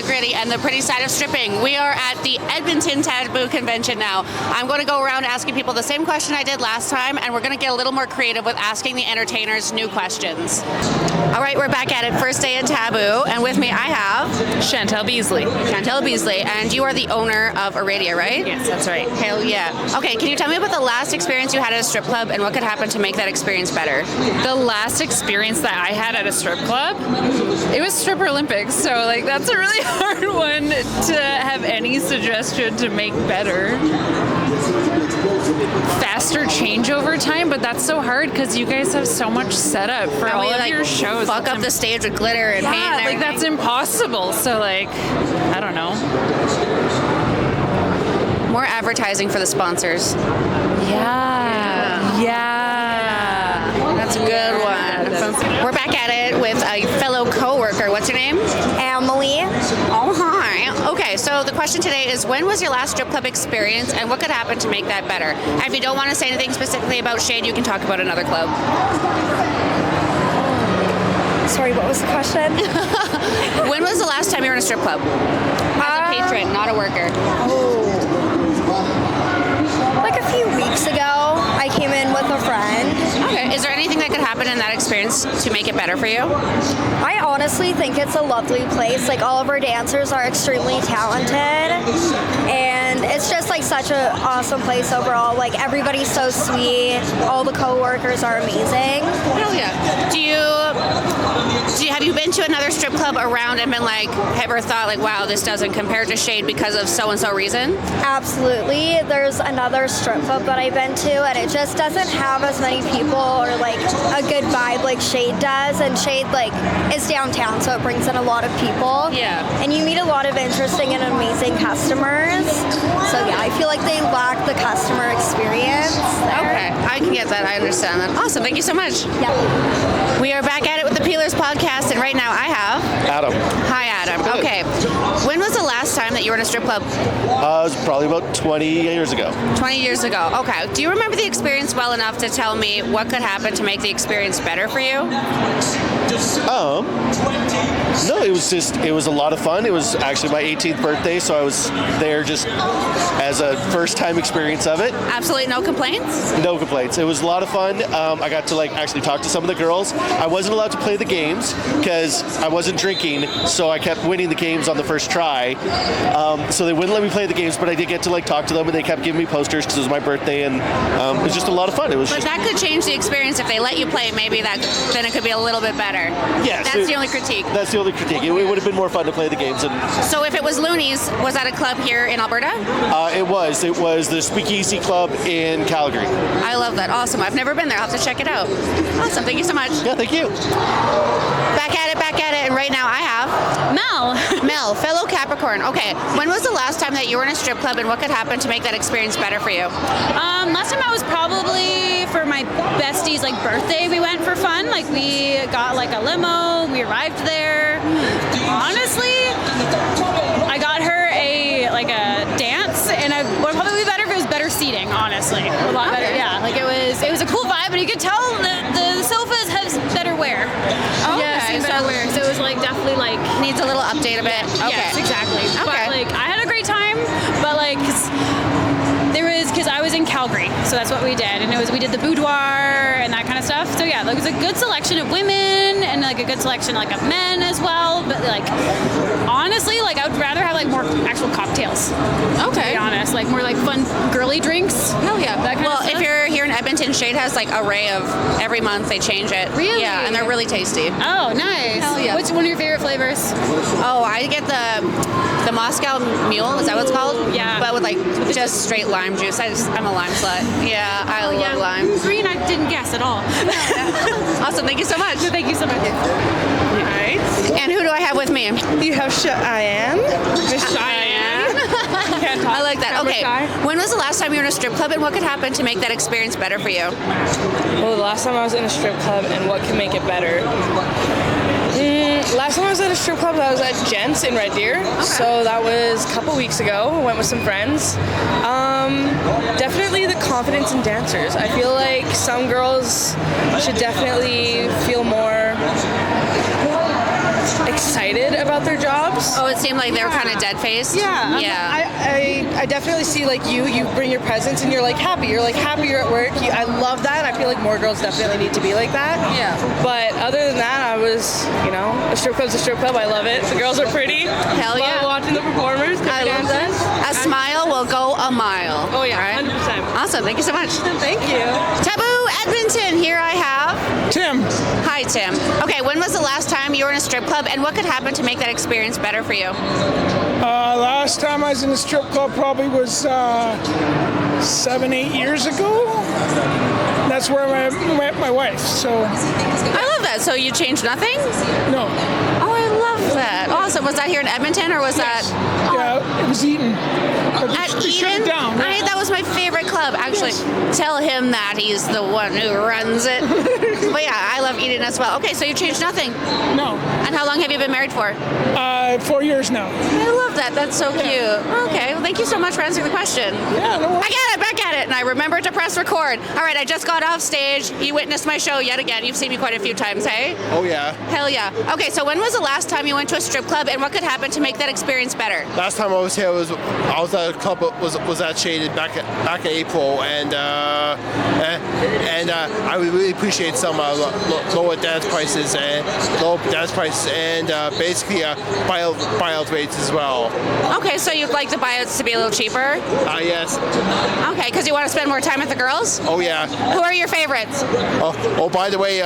the gritty, and the pretty side of stripping. We are at the Edmonton Taboo convention now. I'm going to go around asking people the same question I did last time, and we're going to get a little more creative with asking the entertainers new questions. All right, we're back at it. First day at Taboo, and with me I have Chantel Beasley. Chantel Beasley, and you are the owner of Aradia, right? Yes, that's right. Hell yeah. Okay, can you tell me about the last experience you had at a strip club and what could happen to make that experience better? The last experience that I had at a strip club, it was Stripper Olympics, so like that's a really hard one to have any suggestion to make better. Faster changeover time, but that's so hard because you guys have so much setup for all of your shows. Fuck up the stage with glitter and paint and like everything. that's impossible. So like, I don't know. More advertising for the sponsors. Yeah. That's a good one. We're back at it with a fellow coworker. What's your name? Emily. Oh, hi. Okay, so the question today is, when was your last strip club experience and what could happen to make that better? And if you don't want to say anything specifically about Shade, you can talk about another club. Sorry, what was the question? When was the last time you were in a strip club? As a patron, not a worker. Like a few weeks ago, I came in with a friend. Okay, is there anything that could happen in that experience to make it better for you? I honestly think it's a lovely place. Like, all of our dancers are extremely talented, and it's just like such an awesome place overall. Like, everybody's so sweet. All the co-workers are amazing. Hell yeah. Have you been to another strip club around and been like, ever thought like, wow, this doesn't compare to Shade because of so-and-so reason? Absolutely. There's another strip club that I've been to, and it just doesn't have as many people or like a good vibe like Shade does. And Shade like is downtown, so it brings in a lot of people. Yeah. And you meet a lot of interesting and amazing customers. So yeah, I feel like they lack the customer experience there. Okay, I can get that. I understand that. Awesome. Thank you so much. Yeah. We are back at it with the Peelerz podcast, and right now I have Adam. Hi, Adam. Okay. When was the last time that you were in a strip club? It was probably about 20 years ago. 20 years ago. Okay. Do you remember the experience well enough to tell me what could happen to make the experience better for you? No, it was a lot of fun. It was actually my 18th birthday, so I was there just as a first time experience of it. Absolutely no complaints? No complaints. It was a lot of fun. I got to like actually talk to some of the girls. I wasn't allowed to play the games because I wasn't drinking, so I kept winning the games on the first try. So they wouldn't let me play the games, but I did get to like talk to them, and they kept giving me posters because it was my birthday, and it was just a lot of fun. But that could change the experience if they let you play. Maybe then it could be a little bit better. Yes, That's the only critique. That's the only critique. It would have been more fun to play the games. And So if it was Looney's, was that a club here in Alberta? It was the Speakeasy Club in Calgary. I love that. Awesome. I've never been there. I'll have to check it out. Awesome. Thank you so much. Yeah, thank you. Back at it, and right now I have Mel, fellow Capricorn. Okay, when was the last time that you were in a strip club and what could happen to make that experience better for you? Last time I was probably for my bestie's like birthday. We went for fun. Like we got like a limo. We arrived there. Honestly, I got her a dance, and it would probably be better if it was better seating. Honestly, a lot better. Yeah, like it was a cool vibe, and you could tell the sofas have better wear. Better wear. So it was like definitely like Needs a little update a bit. Okay. Yes, exactly. Okay. But like I had a great time, but like because I was in Calgary, so that's what we did, and we did the boudoir and that kind of stuff. So yeah, like, it was a good selection of women and like a good selection like of men as well. But like honestly, like I would rather have like more actual cocktails. Okay. To be honest, like more like fun girly drinks. Hell yeah. That kind of Well, stuff. if you're here in Edmonton, Shade has like array of every month they change it. Really? Yeah, and they're really tasty. Oh, nice. Hell yeah. What's one of your favorite flavors? Oh, I get the Moscow Mule. Is that what it's called? Yeah. But with like just straight lime juice. I'm a lime slut. Yeah, I love lime. Green, I didn't guess at all. Awesome. Thank you so much. Thank you so much. Alright. And who do I have with me? You have Cheyenne. Miss Cheyenne. I like that. Okay. When was the last time you were in a strip club and what could happen to make that experience better for you? Well, the last time I was in a strip club and what can make it better? Last time I was at a strip club, I was at Gents in Red Deer. Okay. So that was a couple weeks ago. I went with some friends. Definitely the confidence in dancers. I feel like some girls should definitely feel more excited shit about their jobs. Oh, it seemed like they were kind of dead-faced? Yeah. I definitely see like you bring your presence and you're like happy. You're like happy you're at work. I love that. I feel like more girls definitely need to be like that. Yeah. But other than that, I was, a strip club's a strip club. I love it. The girls are pretty. Hell yeah. Love watching the performers. I love that. A smile will go a mile. Oh yeah, Right? 100%. Awesome. Thank you so much. Thank you. Taboo Edmonton. Here I have Tim. Hi, Tim. Okay, when was the last time you were in a strip club, and what could happen to make that experience better for you? Last time I was in a strip club probably was 7-8 years ago. That's where I met my wife. So I love that. So you changed nothing? no, Oh, I love that. Awesome. Was that here in Edmonton, or was that yeah, it was Eaton. But at they shut Eden? it down. Yeah. That was my favorite club. Actually, tell him that he's the one who runs it. But yeah, I love Eden as well. Okay, so you changed nothing. No, And how long have you been married for? 4 years now. I love that. That's so cute. Okay, well, thank you so much for answering the question. Yeah, no worries. I got it, back at it, and I remembered to press record. All right, I just got off stage. You witnessed my show yet again. You've seen me quite a few times, hey? Oh yeah. Hell yeah. Okay, so when was the last time you went to a strip club, and what could happen to make that experience better? Last time I was here I was at a club was at Shaded back in April, and I would really appreciate some lower dance prices and basically buyout rates as well. Okay, so you'd like the buyouts to be a little cheaper? Yes. Okay, because you want to spend more time with the girls? Oh yeah. Who are your favorites? Oh, by the way,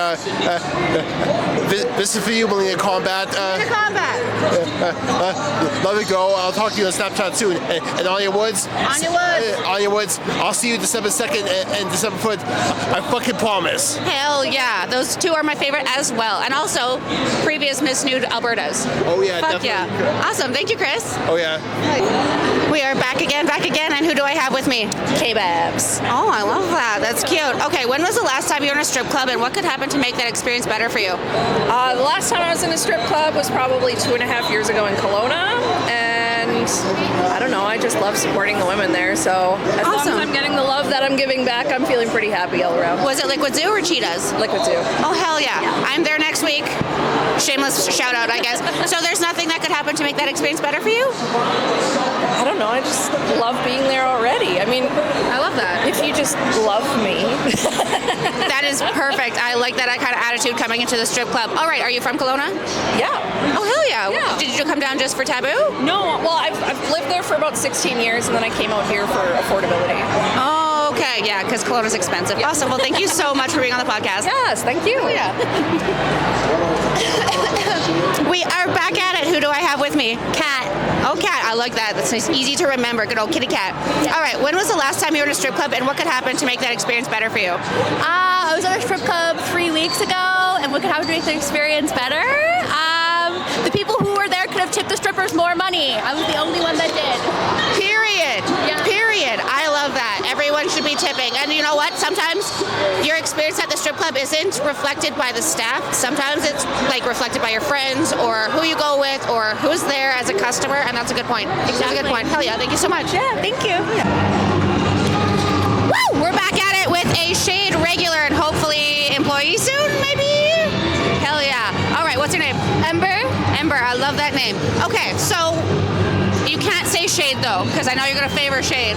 this is for you, Melina Combat. The combat. Love it, go. I'll talk to you on Snapchat soon. And Anya Woods. Anya Woods. I'll see you December 2nd and December 4th. I fucking promise. Hell yeah. Those two are my favorite as well. And also, previous Miss Nude Albertas. Oh yeah, Fuck definitely. yeah. Awesome. Thank you, Chris. Oh yeah. We are back again. And who do I have with me? K-Babs. Oh, I love that. That's cute. Okay, when was the last time you were in a strip club, and what could happen to make that experience better for you? The last time I was in a strip club was probably 2.5 years ago in Kelowna, and I don't know, I just love supporting the women there, so as long as Awesome. I'm getting the love that I'm giving back, I'm feeling pretty happy all around. Was it Liquid Zoo or Cheetahs? Liquid Zoo. Oh, hell yeah. I'm there next week. Shameless shout out, I guess. So there's nothing that could happen to make that experience better for you? I don't know, I just love being there already. I mean, I love that. if you just love me. That is perfect. I like that kind of attitude coming into the strip club. All right, are you from Kelowna? Yeah. Oh, hell yeah. Yeah. Did you come down just for Taboo? No, well, I've lived there for about 16 years, and then I came out here for affordability. Oh, okay. Yeah, because Kelowna's expensive. Awesome. Well, thank you so much for being on the podcast. Yes, thank you. Yeah. We are back at it. Who do I have with me? Cat. Oh, Cat. I like that. That's nice. Easy to remember. Good old kitty cat. All right. When was the last time you were in a strip club, and what could happen to make that experience better for you? I was at a strip club 3 weeks ago, and what could happen to make the experience better? The people who were there could have tipped the strippers more money. I was the only one that did. Period. Yeah. Period. I love that. Everyone should be tipping. And you know what? Sometimes your experience at the strip club isn't reflected by the staff. Sometimes it's like reflected by your friends or who you go with or who's there as a customer. And that's a good point. That's a good point. Hell yeah. Thank you so much. Yeah, thank you. Woo! We're back at it with a Shade regular and hopefully employee soon, maybe? Hell yeah. All right. What's your name? Ember? Ember. I love that name. Okay. So you can't say Shade though, because I know you're going to favor Shade.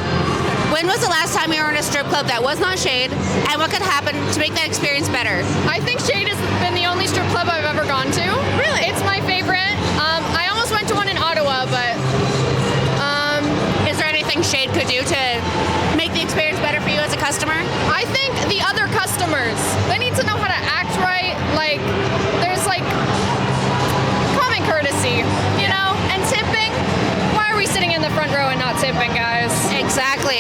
When was the last time you were in a strip club that was not Shade, and what could happen to make that experience better? I think Shade has been the only strip club I've ever gone to. Really? It's my favorite. I almost went to one in Ottawa, but Is there anything Shade could do to make the experience better for you as a customer? I think the other customers, they need to know how to act right. Like, there's like common courtesy, you know? And tipping, why are we sitting in the front row and not tipping, guys? Exactly.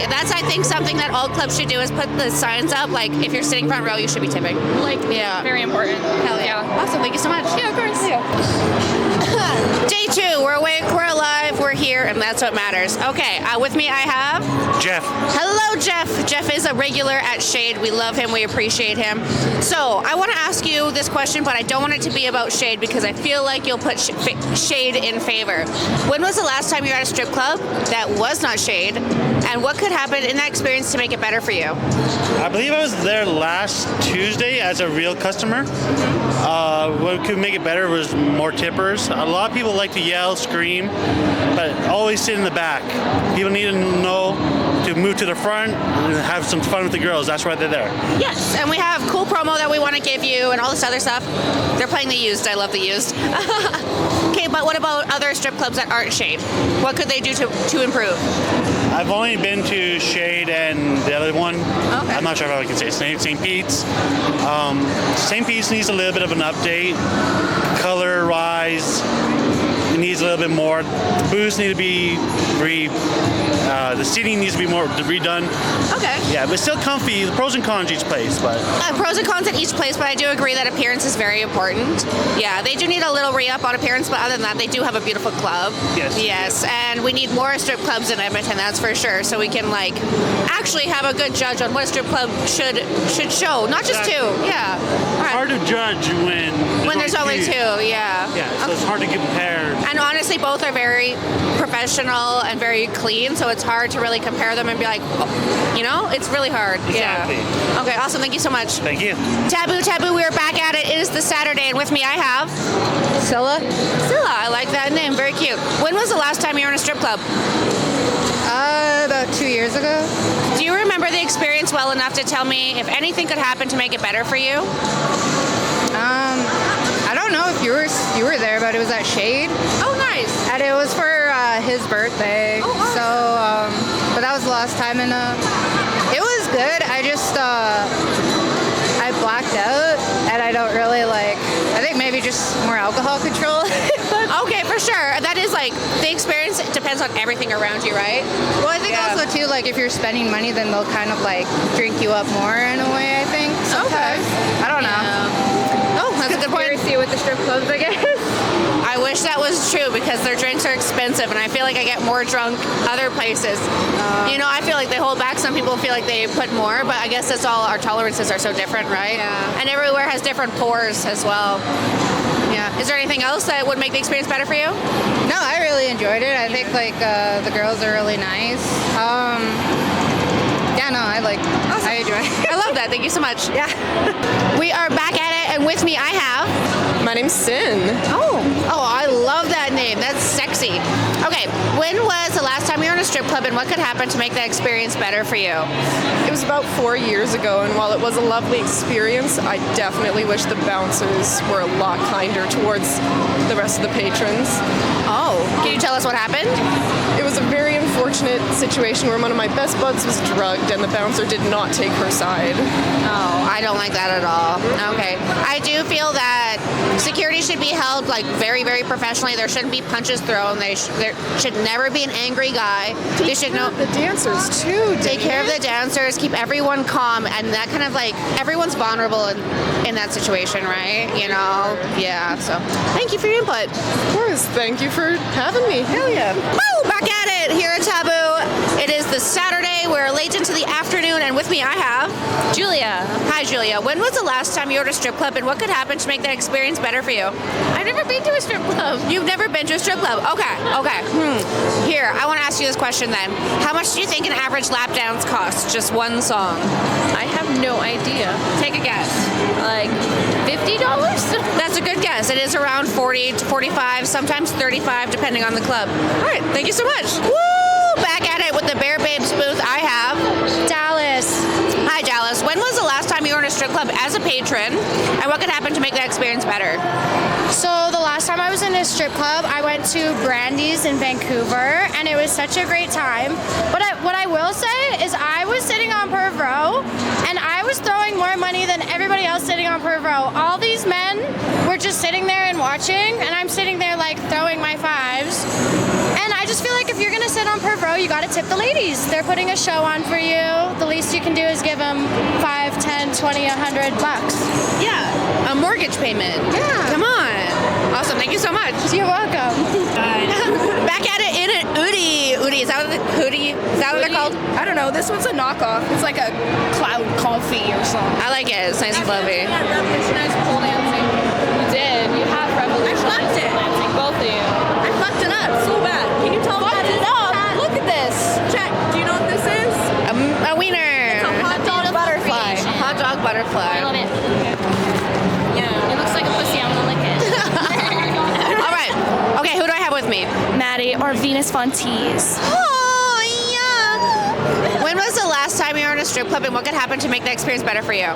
That's, I think, something that all clubs should do is put the signs up, like, if you're sitting front row, you should be tipping. Like, Yeah. very important. Hell yeah. Awesome. Thank you so much. Yeah, of course. Day 2. We're awake, we're alive, we're here, and that's what matters. Okay, with me I have Jeff. Hello, Jeff. Jeff is a regular at Shade. We love him. We appreciate him. So I want to ask you this question, but I don't want it to be about Shade because I feel like you'll put Shade in favor. When was the last time you were at a strip club that was not Shade, and what could happen in that experience to make it better for you? I believe I was there last Tuesday as a real customer. When what could make it better was more tippers. A lot of people like to yell, scream, but always sit in the back. People need to know to move to the front and have some fun with the girls. That's why they're there. Yes, and we have cool promo that we want to give you and all this other stuff. They're playing the used. I love the used. Okay, but what about other strip clubs that aren't Shade? What could they do to improve? I've only been to Shade and the other one. Okay. I'm not sure if I can say St. Pete's. St. Pete's needs a little bit of an update. Color-wise, it needs a little bit more. The booths need to be the seating needs to be more redone. Okay. Yeah, but still comfy. The pros and cons each place, but Pros and cons at each place, but I do agree that appearance is very important. Yeah, they do need a little re-up on appearance, but other than that, they do have a beautiful club. Yes. Yes, and we need more strip clubs in Edmonton, that's for sure, so we can like actually have a good judge on what a strip club should show, not just two. Yeah. it's hard to judge when There's only two, yeah. Yeah, so it's hard to compare. And honestly, both are very professional and very clean, so it's hard to really compare them and be like, oh, you know, it's really hard. Exactly. Yeah. Okay, awesome. Thank you so much. Thank you. Taboo, we are back at it. It is the Saturday, and with me I have Scylla? Scylla. I like that name. Very cute. When was the last time you were in a strip club? About 2 years ago. Do you remember the experience well enough to tell me if anything could happen to make it better for you? I don't know if you were there, but it was at Shade. Oh, nice. And it was for his birthday. Oh, awesome. So, but that was the last time, and it was good. I just I blacked out, and I don't really like. I think maybe just more alcohol control. Okay, for sure. That is like the experience. It depends on everything around you, right? Well, I think also too, like if you're spending money, then they'll kind of like drink you up more in a way. I think sometimes. I don't know. Oh, that's a good point. Conspiracy with the strip clubs, I guess. I wish that was true because their drinks are expensive, and I feel like I get more drunk other places. You know, I feel like they hold back. Some people feel like they put more, but I guess that's all. Our tolerances are so different, right? Yeah. And everywhere has different pours as well. Yeah. Is there anything else that would make the experience better for you? No, I really enjoyed it. I think like the girls are really nice. Yeah, no, I enjoy it. I love that. Thank you so much. Yeah. We are back at it, and with me I have. My name's Sin. Oh, I love that name. That's sexy. Okay, when was the last time you were in a strip club, and what could happen to make that experience better for you? It was about 4 years ago, and while it was a lovely experience, I definitely wish the bouncers were a lot kinder towards the rest of the patrons. Oh, can you tell us what happened? It was a very unfortunate situation where one of my best buds was drugged, and the bouncer did not take her side. Oh, I don't like that at all. Okay. I do feel that security should be held like very, very professionally. There shouldn't be punches thrown. There should never be an angry guy. They should know The dancers too. take care of the dancers, keep everyone calm, and that kind of like everyone's vulnerable in that situation, right? You know? Yeah. So thank you for your input. Of course. Thank you for having me. Hell yeah. Woo! Back at it here at Taboo. It is the Saturday. We're late into the afternoon, and with me I have Julia. Hi, Julia. When was the last time you were at a strip club, and what could happen to make that experience better for you? I've never been to a strip club. You've never been to a strip club? Okay. Here, I want to ask you this question then. How much do you think an average lap dance costs? Just one song. I have no idea. Take a guess. Like $50? That's a good guess. It is around 40 to 45, sometimes 35, depending on the club. All right. Thank you so much. Woo! Back at it with the Bear Babes booth. I have Dallas. Hi, Dallas. When was the last time you were in a strip club as a patron, and what could happen to make that experience better? So the last time I was in a strip club, I went to Brandy's in Vancouver, and it was such a great time. But what I will say is I was sitting on Perv Row, and I was throwing more money than everybody else sitting on Perv Row. All these men were just sitting there and watching, and I'm sitting there like throwing my fives. And I just feel like if you're gonna sit on Perv Row, you gotta tip the ladies. They're putting a show on for you. The least you can do is give them $5, $10, $20, $100. Yeah, a mortgage payment. Yeah. Come on. Awesome. Thank you so much. You're welcome. Back at it in an Oodie. Oodie, is that what they're called? I don't know. This one's a knockoff. It's like a cloud coffee or something. I like it. It's nice and fluffy. Revolutionized pole dancing. You did. You have revolutionized pole dancing. Both of you. I fucked it up so bad. Can you tell me what it is? Look at this. Check. Do you know what this is? A wiener. It's a hot dog butterfly. Hot dog butterfly. I love it. Yeah. It looks like a pussy. I'm gonna lick it. Venus Fontees. Oh, yeah. When was the last time you were in a strip club, and what could happen to make the experience better for you?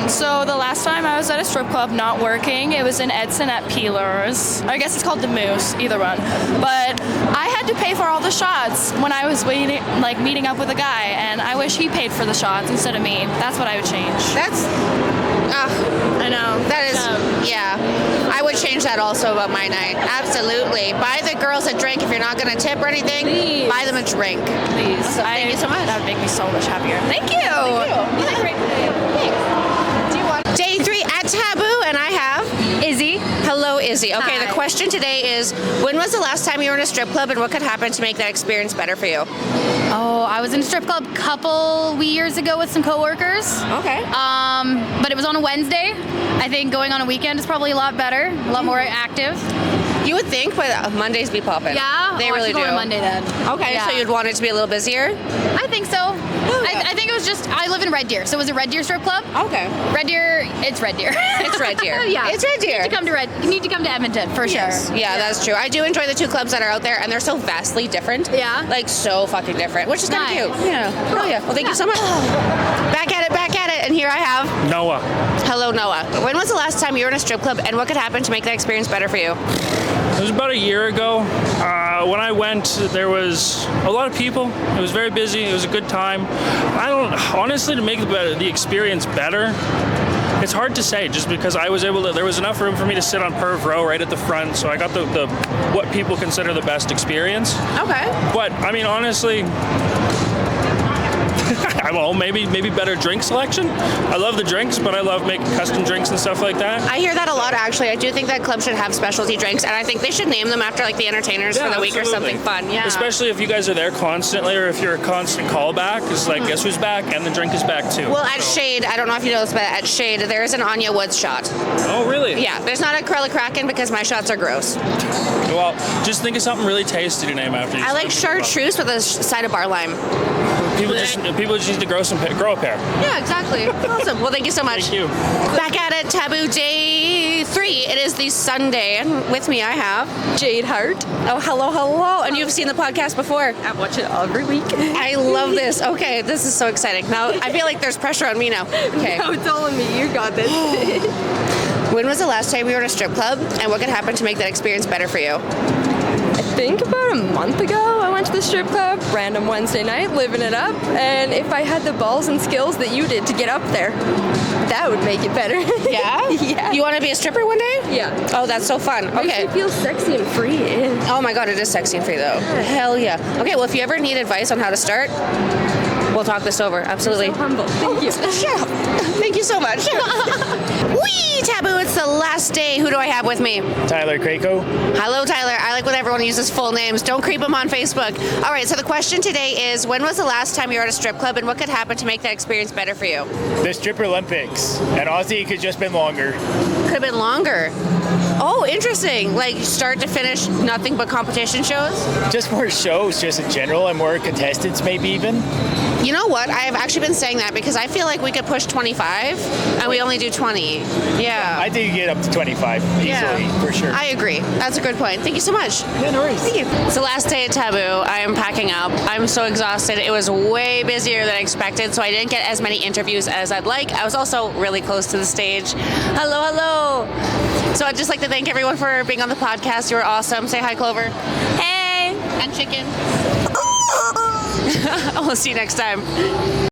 So the last time I was at a strip club not working, it was in Edmonton at Peelerz. I guess it's called the Moose, either one. But I had to pay for all the shots when I was waiting, like meeting up with a guy, and I wish he paid for the shots instead of me. That's what I would change. I know. That is, yeah. I would change that also about my night. Absolutely. Buy the girls a drink if you're not going to tip or anything. Please. Buy them a drink. Please. So thank you so much. That would make me so much happier. Thank you. You had a great day. Thanks. Do you want Day 3 at Taboo, and I have Izzy. Hello, Izzy. Okay, Hi. the question today is, when was the last time you were in a strip club, and what could happen to make that experience better for you? Oh, I was in a strip club a couple years ago with some coworkers. Okay. But it was on a Wednesday. I think going on a weekend is probably a lot better, a lot more active. You would think, but Mondays be popping. Yeah? They I really should do. go on Monday then. Okay, Yeah. so you'd want it to be a little busier? I think so. I think it was just, I live in Red Deer, so it was a Red Deer strip club. Okay. Red Deer, it's Red Deer. It's Red Deer. Yeah. It's Red Deer. You need to come to Edmonton, for Yes. sure. Yeah, that's true. I do enjoy the two clubs that are out there, and they're so vastly different. Yeah. Like, so fucking different, which is kind of Nice. cute. Yeah. Oh, yeah. Well, thank you so much. Back at it, and here I have Noah. Hello, Noah. When was the last time you were in a strip club, and what could happen to make that experience better for you? It was about a year ago. When I went, there was a lot of people. It was very busy. It was a good time. Honestly, to make the experience better, it's hard to say, just because I was able to, there was enough room for me to sit on Perv Row right at the front, so I got the what people consider the best experience. Okay. But, I mean, honestly, well, maybe better drink selection. I love the drinks, but I love making custom drinks and stuff like that. I hear that a lot, actually. I do think that clubs should have specialty drinks, and I think they should name them after, like, the entertainers for the week or something fun. Yeah. Especially if you guys are there constantly, or if you're a constant callback, because, like, guess who's back? And the drink is back, too. Well, at Shade, I don't know if you know this, but at Shade, there is an Anya Woods shot. Oh, really? Yeah, there's not a Kruella Kraken because my shots are gross. Well, just think of something really tasty to name after you. I like chartreuse with a side of bar lime. People just need to grow a pair. Yeah, exactly. Awesome. Well, thank you so much. Thank you. Back at it, Taboo Day 3. It is the Sunday, and with me I have Jade Hart. Oh, hello. And you've seen the podcast before. I watch it every week. I love this. Okay, this is so exciting. Now, I feel like there's pressure on me now. Okay. No, it's all on me. You got this. When was the last time you were in a strip club, and what could happen to make that experience better for you? I think about a month ago, I went to the strip club, random Wednesday night, living it up. And if I had the balls and skills that you did to get up there, that would make it better. Yeah? Yeah. You want to be a stripper one day? Yeah. Oh, that's so fun. Okay. Makes me feel sexy and free. Oh my God, it is sexy and free though. Hell yeah. Okay, well, if you ever need advice on how to start, we'll talk this over. Absolutely. You're so humble. Thank you. Shut up. Thank you so much. Wee, Taboo, it's the last day. Who do I have with me? Tyler Krakow. Hello, Tyler. I like when everyone uses full names. Don't creep them on Facebook. All right, so the question today is, when was the last time you were at a strip club, and what could happen to make that experience better for you? The Stripper Olympics. And honestly, it could just been longer. Could have been longer. Oh, interesting. Like start to finish, nothing but competition shows? Just more shows, just in general, and more contestants, maybe even. You know what? I have actually been saying that because I feel like we could push 25 and we only do 20. Yeah. I think you get up to 25 easily, for sure. I agree. That's a good point. Thank you so much. Yeah, no worries. Thank you. It's the last day at Taboo. I am packing up. I'm so exhausted. It was way busier than I expected, so I didn't get as many interviews as I'd like. I was also really close to the stage. Hello. So I'd just like to thank everyone for being on the podcast. You were awesome. Say hi, Clover. Hey. And Chicken. I'll see you next time.